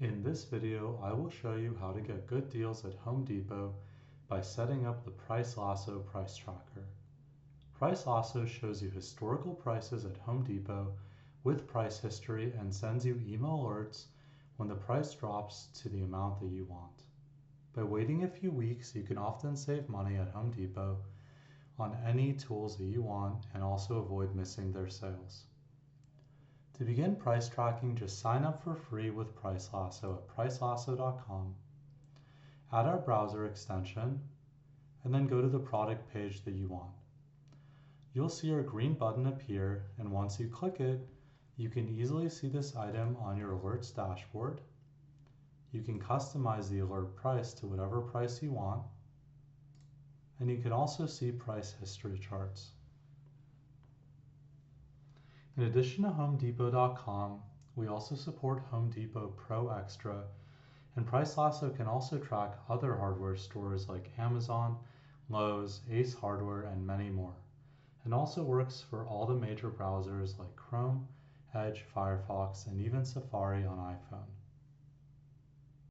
In this video, I will show you how to get good deals at Home Depot by setting up the PriceLasso price tracker. PriceLasso shows you historical prices at Home Depot with price history and sends you email alerts when the price drops to the amount that you want. By waiting a few weeks, you can often save money at Home Depot on any tools that you want and also avoid missing their sales. To begin price tracking, just sign up for free with PriceLasso at PriceLasso.com, add our browser extension, and then go to the product page that you want. You'll see our green button appear, and once you click it, you can easily see this item on your alerts dashboard. You can customize the alert price to whatever price you want, and you can also see price history charts. In addition to HomeDepot.com, we also support Home Depot Pro Extra, and PriceLasso can also track other hardware stores like Amazon, Lowe's, Ace Hardware, and many more, and also works for all the major browsers like Chrome, Edge, Firefox, and even Safari on iPhone.